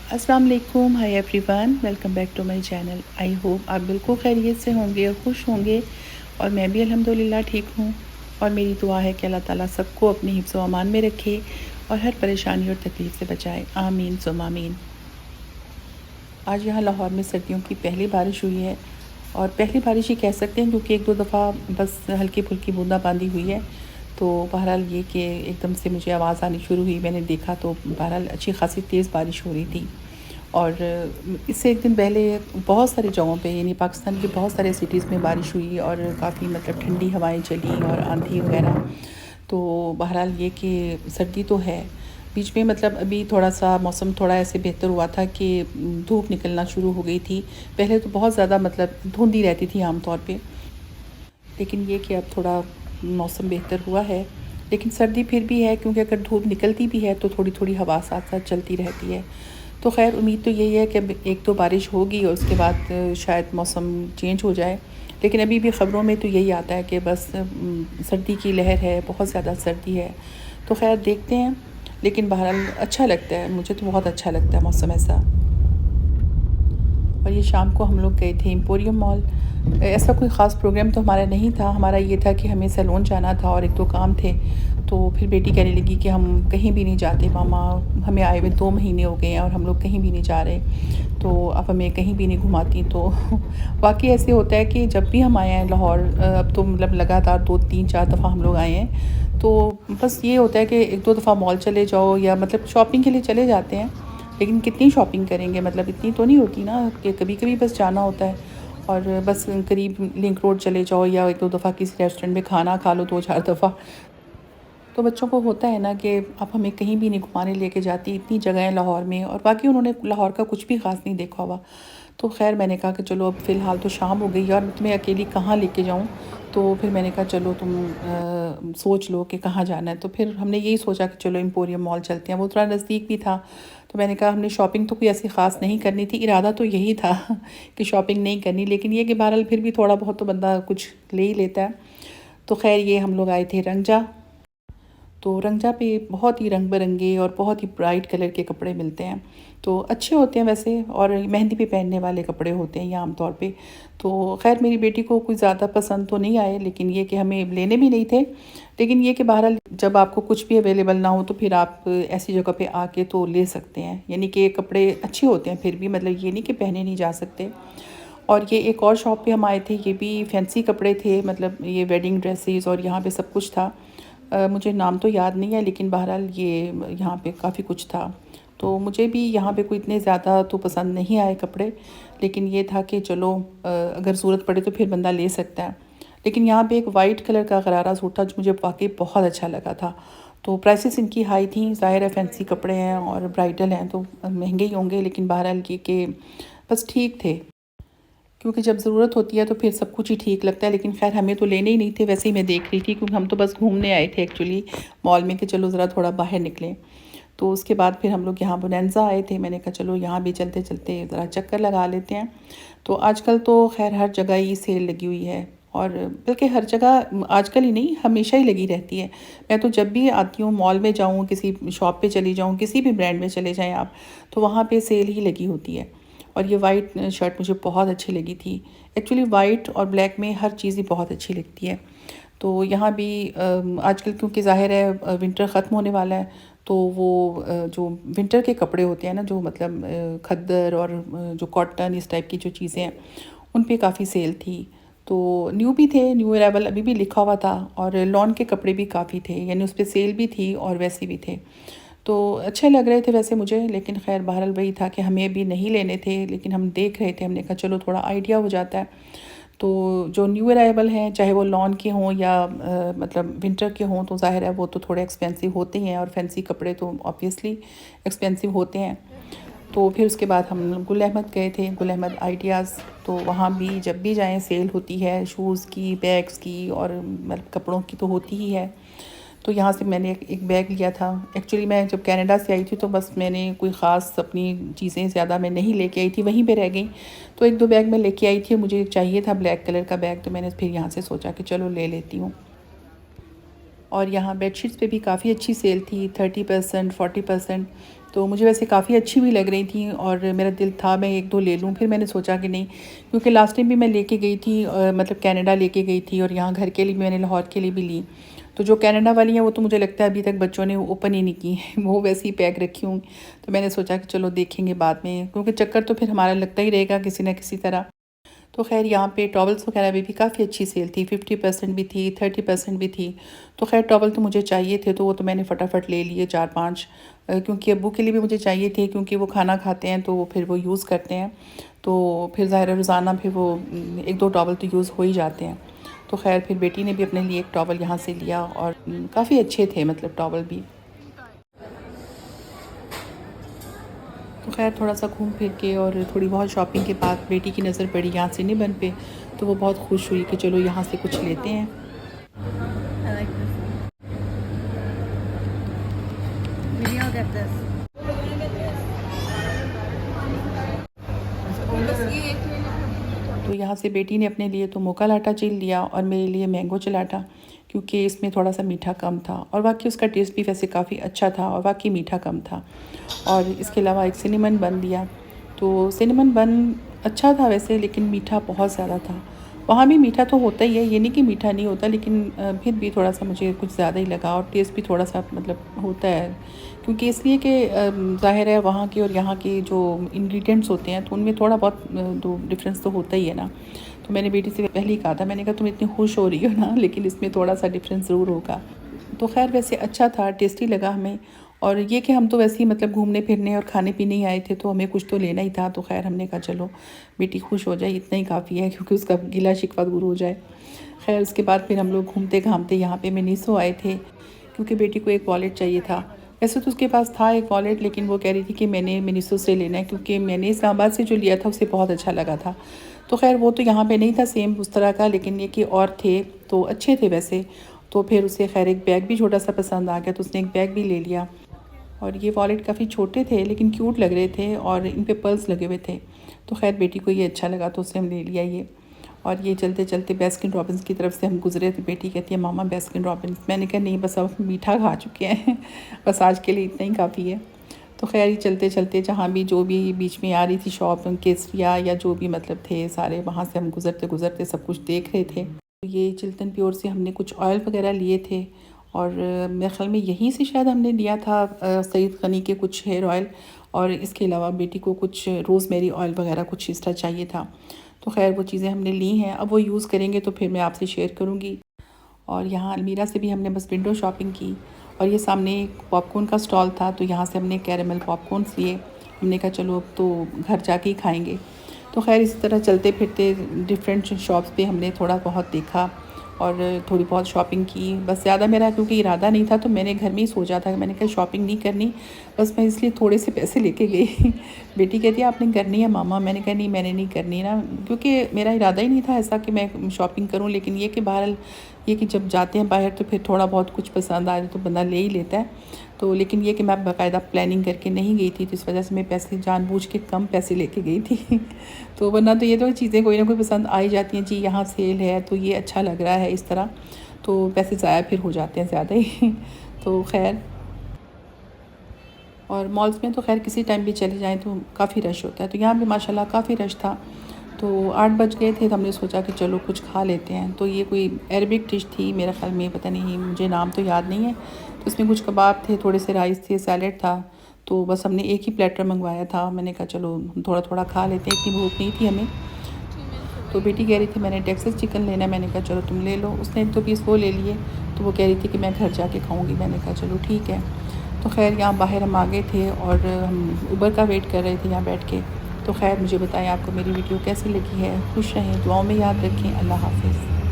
अस्सलाम वालेकुम, hi everyone, welcome back to my channel. I hope आप बिल्कुल खैरियत से होंगे और खुश होंगे और मैं भी अल्हम्दुलिल्लाह ठीक हूँ। और मेरी दुआ है कि अल्लाह ताला सबको अपनी हिफ्ज़ व अमान में रखे और हर परेशानी और तकलीफ़ से बचाए, आमीन सुम्मा आमीन। आज यहाँ लाहौर में सर्दियों की पहली बारिश हुई है और पहली बारिश ही कह सकते हैं क्योंकि एक दो दफ़ा बस हल्की फुल्की बूंदाबांदी हुई है। तो बहरहाल ये कि एकदम से मुझे आवाज़ आनी शुरू हुई, मैंने देखा तो बहरहाल अच्छी खासी तेज़ बारिश हो रही थी। और इससे एक दिन पहले बहुत सारी जगहों पे यानी पाकिस्तान की बहुत सारे सिटीज़ में बारिश हुई और काफ़ी मतलब ठंडी हवाएं चली और आंधी वगैरह। तो बहरहाल ये कि सर्दी तो है। बीच में मतलब अभी थोड़ा-सा मौसम थोड़ा ऐसे बेहतर हुआ था कि धूप निकलना शुरू हो गई थी। पहले तो बहुत ज़्यादा मतलब धुंध ही रहती थी आम तौर पे, लेकिन ये कि अब थोड़ा मौसम बेहतर हुआ है। लेकिन सर्दी फिर भी है क्योंकि अगर धूप निकलती भी है तो थोड़ी-थोड़ी हवा साथ-साथ चलती रहती है। तो ख़ैर उम्मीद तो यही है कि अब एक तो बारिश होगी और उसके बाद शायद मौसम चेंज हो जाए। लेकिन अभी भी ख़बरों में तो यही आता है कि बस सर्दी की लहर है, बहुत ज़्यादा सर्दी है। तो ख़ैर देखते हैं, लेकिन बहरहाल अच्छा लगता है, मुझे तो बहुत अच्छा लगता है मौसम ऐसा। और ये शाम को हम लोग गए थे एम्पोरियम मॉल। ऐसा कोई ख़ास प्रोग्राम तो हमारा नहीं था, हमारा ये था कि हमें सैलून जाना था और 1-2 काम थे। तो फिर बेटी कहने लगी कि हम कहीं भी नहीं जाते मामा, हमें आए हुए 2 महीने हो गए हैं और हम लोग कहीं भी नहीं जा रहे, तो आप हमें कहीं भी नहीं घुमाती। तो वाक़ई ऐसे होता है कि जब भी हम आए हैं लाहौर, अब तो मतलब लगातार 2-3-4 दफ़ा हम लोग आए हैं। तो बस ये होता है कि 1-2 दफ़ा मॉल चले जाओ या मतलब शॉपिंग के लिए चले जाते हैं। लेकिन कितनी शॉपिंग करेंगे, मतलब इतनी तो नहीं होती ना, कि कभी-कभी बस जाना होता है। और बस करीब लिंक रोड चले जाओ या 1-2 दफ़ा किसी रेस्टोरेंट में खाना खा लो 2-4 दफ़ा। तो बच्चों को होता है ना कि आप हमें कहीं भी नहीं घुमाने लेके जाती, इतनी जगह है लाहौर में और बाकी उन्होंने लाहौर का कुछ भी ख़ास नहीं देखा हुआ। तो ख़ैर मैंने कहा कि चलो अब फ़िलहाल तो शाम हो गई है और मैं तुम्हें अकेली कहाँ लेके जाऊँ। तो फिर मैंने कहा चलो तुम सोच लो कि कहाँ जाना है। तो फिर हमने यही सोचा कि चलो एम्पोरियम मॉल चलते हैं, वो थोड़ा नज़दीक भी था। तो मैंने कहा हमने शॉपिंग तो कोई ऐसी ख़ास नहीं करनी थी, इरादा तो यही था कि शॉपिंग नहीं करनी, लेकिन ये कि बहरहाल फिर भी थोड़ा बहुत तो बंदा कुछ ले ही लेता है। तो ख़ैर ये हम लोग आए थे रंगजा। तो रंगजा पे बहुत ही रंग-बिरंगे और बहुत ही ब्राइट कलर के कपड़े मिलते हैं। तो अच्छे होते हैं वैसे, और मेहंदी पे पहनने वाले कपड़े होते हैं ये आम तौर पे। तो ख़ैर मेरी बेटी को कुछ ज़्यादा पसंद तो नहीं आए, लेकिन ये कि हमें लेने भी नहीं थे। लेकिन ये कि बहरहाल जब आपको कुछ भी अवेलेबल ना हो तो फिर आप ऐसी जगह पे आके तो ले सकते हैं। यानी कि ये कपड़े अच्छे होते हैं फिर भी, मतलब ये नहीं कि पहने नहीं जा सकते। और ये एक और शॉप पे हम आए थे, ये भी फैंसी कपड़े थे, मतलब ये वेडिंग ड्रेसेस और यहाँ पे सब कुछ था। मुझे नाम तो याद नहीं है, लेकिन बहरहाल ये यहाँ पे काफ़ी कुछ था। तो मुझे भी यहाँ पे कोई इतने ज़्यादा तो पसंद नहीं आए कपड़े, लेकिन ये था कि चलो अगर ज़रूरत पड़े तो फिर बंदा ले सकता है। लेकिन यहाँ पे एक वाइट कलर का गरारा सूट था जो मुझे वाक़ई बहुत अच्छा लगा था। तो प्राइसेस इनकी हाई थी, ज़ाहिर है फैंसी कपड़े हैं और ब्राइडल हैं तो महंगे ही होंगे, लेकिन बहरहाल ये कि बस ठीक थे। क्योंकि जब ज़रूरत होती है तो फिर सब कुछ ही ठीक लगता है, लेकिन ख़ैर हमें तो लेने ही नहीं थे, वैसे ही मैं देख रही थी क्योंकि हम तो बस घूमने आए थे एक्चुअली मॉल में कि चलो ज़रा थोड़ा बाहर निकलें। तो उसके बाद फिर हम लोग यहाँ बोनेंज़ा आए थे, मैंने कहा चलो यहाँ भी चलते-चलते ज़रा चक्कर लगा लेते हैं। तो आजकल तो ख़ैर हर जगह ही सेल लगी हुई है, और बल्कि हर जगह आजकल ही नहीं हमेशा ही लगी रहती है। मैं तो जब भी आती हूँ मॉल में जाऊँ, किसी शॉप पे चली जाऊँ, किसी भी ब्रांड में चले जाएँ आप, तो वहाँ पे सेल ही लगी होती है। और ये वाइट शर्ट मुझे बहुत अच्छी लगी थी। एक्चुअली वाइट और ब्लैक में हर चीज़ ही बहुत अच्छी लगती है। तो यहाँ भी आजकल क्योंकि ज़ाहिर है विंटर ख़त्म होने वाला है, तो वो जो विंटर के कपड़े होते हैं ना, जो मतलब खद्दर और जो कॉटन इस टाइप की जो चीज़ें हैं, उन पे काफ़ी सेल थी। तो न्यू भी थे, न्यू अराइवल अभी भी लिखा हुआ था, और लॉन के कपड़े भी काफ़ी थे, यानी उस पे सेल भी थी और वैसे भी थे। तो अच्छे लग रहे थे वैसे मुझे, लेकिन ख़ैर बहरहाल वही था कि हमें भी नहीं लेने थे, लेकिन हम देख रहे थे, हमने कहा चलो थोड़ा आइडिया हो जाता है। तो जो न्यू अराइवल हैं, चाहे वो लॉन के हों या मतलब विंटर के हों, तो ज़ाहिर है वो तो थोड़े एक्सपेंसिव होते ही हैं, और फैंसी कपड़े तो ऑब्वियसली एक्सपेंसिव होते हैं। तो फिर उसके बाद हम गुल अहमद गए थे, गुल अहमद आइडियाज़। तो वहाँ भी जब भी जाएँ सेल होती है शूज़ की, बैग्स की, और मतलब कपड़ों की तो होती ही है। तो यहाँ से मैंने एक बैग लिया था। एक्चुअली मैं जब कनाडा से आई थी तो बस मैंने कोई ख़ास अपनी चीज़ें ज़्यादा मैं नहीं लेके आई थी, वहीं पे रह गई। तो 1-2 बैग मैं लेके आई थी, मुझे चाहिए था ब्लैक कलर का बैग, तो मैंने फिर यहाँ से सोचा कि चलो ले लेती हूँ। और यहाँ बेडशीट्स पे भी काफ़ी अच्छी सेल थी, 30% 40%। तो मुझे वैसे काफ़ी अच्छी भी लग रही थी और मेरा दिल था मैं 1-2 ले लूँ, फिर मैंने सोचा कि नहीं, क्योंकि लास्ट टाइम भी मैं लेके गई थी मतलब कनाडा लेके गई थी और यहाँ घर के लिए भी मैंने लाहौर के लिए भी ली। तो जो कनाडा वाली हैं वो तो मुझे लगता है अभी तक बच्चों ने ओपन ही नहीं की हैं, वो वैसे ही पैक रखी होंगी। तो मैंने सोचा कि चलो देखेंगे बाद में, क्योंकि चक्कर तो फिर हमारा लगता ही रहेगा किसी न किसी तरह। तो ख़ैर यहाँ पे टॉवल्स वगैरह भी काफ़ी अच्छी सेल थी, 50% भी थी, 30% भी थी। तो ख़ैर टॉवल तो मुझे चाहिए थे, तो वो तो मैंने फटाफट ले लिए 4-5, क्योंकि अब्बू के लिए भी मुझे चाहिए थे, क्योंकि वो खाना खाते हैं तो फिर वो यूज़ करते हैं। तो फिर ज़ाहिर है रोज़ाना फिर वो 1-2 टॉवल तो यूज़ हो ही जाते हैं। तो ख़ैर फिर बेटी ने भी अपने लिए एक टॉवल यहाँ से लिया और काफ़ी अच्छे थे मतलब टॉवल भी। तो ख़ैर थोड़ा सा घूम फिर के और थोड़ी बहुत शॉपिंग के बाद बेटी की नज़र पड़ी यहाँ से निबन पे, तो वो बहुत खुश हुई कि चलो यहाँ से कुछ लेते हैं। I like this one. Maybe I'll get this. तो यहाँ से बेटी ने अपने लिए तो मोका लाटा चिल लिया और मेरे लिए मैंगो चलाटा, क्योंकि इसमें थोड़ा सा मीठा कम था और वाकई उसका टेस्ट भी वैसे काफ़ी अच्छा था और वाकई मीठा कम था। और इसके अलावा एक सिनेमन बन दिया। तो सिनेमन बन अच्छा था वैसे, लेकिन मीठा बहुत ज़्यादा था। वहाँ भी मीठा तो होता ही है, ये नहीं कि मीठा नहीं होता, लेकिन फिर भी थोड़ा सा मुझे कुछ ज़्यादा ही लगा और टेस्ट भी थोड़ा सा मतलब होता है, क्योंकि इसलिए कि ज़ाहिर है वहाँ के और यहाँ के जो इंग्रेडिएंट्स होते हैं तो उनमें थोड़ा बहुत तो डिफरेंस तो होता ही है ना। तो मैंने बेटी से पहले ही कहा था, मैंने कहा तुम इतनी खुश हो रही हो ना, लेकिन इसमें थोड़ा सा डिफरेंस ज़रूर होगा। तो खैर वैसे अच्छा था, टेस्टी लगा हमें। और ये कि हम तो वैसे ही मतलब घूमने फिरने और खाने पीने ही आए थे, तो हमें कुछ तो लेना ही था। तो खैर हमने कहा चलो बेटी खुश हो जाए, इतना ही काफ़ी है, क्योंकि उसका गिला शिकवा दूर हो जाए। खैर उसके बाद फिर हम लोग घूमते घामते यहाँ पे मिनीसो आए थे, क्योंकि बेटी को एक वॉलेट चाहिए था। वैसे तो उसके पास था एक वॉलेट, लेकिन वो कह रही थी कि मैंने मिनीसो से लेना है, क्योंकि मैंने इस्लामाबाद से जो लिया था उसे बहुत अच्छा लगा था। तो खैर वो तो यहाँ पे नहीं था सेम उस तरह का, लेकिन ये कि और थे तो अच्छे थे वैसे। तो फिर उसे खैर एक बैग भी छोटा सा पसंद आ गया, तो उसने एक बैग भी ले लिया। और ये वॉलेट काफ़ी छोटे थे लेकिन क्यूट लग रहे थे और इन पे पर्ल्स लगे हुए थे। तो खैर बेटी को ये अच्छा लगा तो उससे हम ले लिया ये। और ये चलते चलते बास्किन रॉबिन्स की तरफ से हम गुजरे, तो बेटी कहती है मामा बास्किन रॉबिन्स। मैंने कहा नहीं, बस अब मीठा खा चुके हैं बस आज के लिए इतना ही काफ़ी है। तो खैर ये चलते चलते जहाँ भी जो भी बीच में आ रही थी शॉप, केसरिया या जो भी मतलब थे सारे, वहाँ से हम गुजरते गुजरते सब कुछ देख रहे थे। तो ये चिल्तन प्योर से हमने कुछ ऑयल वगैरह लिए थे, और मेरे ख़्याल में यहीं से शायद हमने लिया था सईद गनी के कुछ हेयर ऑयल, और इसके अलावा बेटी को कुछ रोज़मेरी ऑयल वगैरह कुछ इस तरह चाहिए था। तो खैर वो चीज़ें हमने ली हैं, अब वो यूज़ करेंगे तो फिर मैं आपसे शेयर करूँगी। और यहाँ अलमीरा से भी हमने बस विंडो शॉपिंग की, और ये सामने एक पॉपकॉर्न का स्टॉल था, तो यहाँ से हमने कैरेमल पॉपकॉर्न्स लिए। हमने कहा चलो अब तो घर जाके ही खाएँगे। तो खैर इसी तरह चलते फिरते डिफरेंट शॉप्स पे हमने थोड़ा बहुत देखा और थोड़ी बहुत शॉपिंग की। बस ज़्यादा मेरा क्योंकि इरादा नहीं था, तो मैंने घर में ही सोचा था कि मैंने कहा शॉपिंग नहीं करनी, बस मैं इसलिए थोड़े से पैसे लेके गई बेटी कहती है आपने करनी है मामा, मैंने कहा नहीं मैंने नहीं करनी ना, क्योंकि मेरा इरादा ही नहीं था ऐसा कि मैं शॉपिंग करूं। लेकिन ये कि बहरहाल ये कि जब जाते हैं बाहर तो फिर थोड़ा बहुत कुछ पसंद आए तो बंदा ले ही लेता है। तो लेकिन ये कि मैं बाकायदा प्लानिंग करके नहीं गई थी, तो इस वजह से मैं पैसे जानबूझ के कम पैसे लेके गई थी तो वरना तो ये तो चीज़ें कोई ना कोई पसंद आ ही जाती हैं, जी यहाँ सेल है तो ये अच्छा लग रहा है इस तरह, तो पैसे ज़ाया फिर हो जाते हैं ज़्यादा ही तो खैर, और मॉल्स में तो खैर किसी टाइम भी चले जाएँ तो काफ़ी रश होता है। तो यहाँ भी माशाल्लाह काफ़ी रश था। तो 8 बज गए थे, तो हमने सोचा कि चलो कुछ खा लेते हैं। तो ये कोई अरबिक डिश थी मेरे ख़्याल में, पता नहीं मुझे नाम तो याद नहीं है। तो इसमें कुछ कबाब थे, थोड़े से राइस थे, सैलेड था। तो बस हमने एक ही प्लेटर मंगवाया था। मैंने कहा चलो थोड़ा थोड़ा खा लेते हैं, इतनी भूख नहीं थी हमें। तो बेटी कह रही थी मैंने टेक्सास चिकन लेना है, मैंने कहा चलो तुम ले लो। उसने एक 2 पीस वो ले लिए, तो वो कह रही थी कि मैं घर जाके खाऊंगी। मैंने कहा चलो ठीक है। तो खैर यहाँ बाहर हम आ गए थे और हम उबर का वेट कर रहे थे यहाँ बैठ के। तो खैर मुझे बताएं आपको मेरी वीडियो कैसी लगी है। खुश रहें, दुआओं में याद रखें। अल्लाह हाफ़िज़।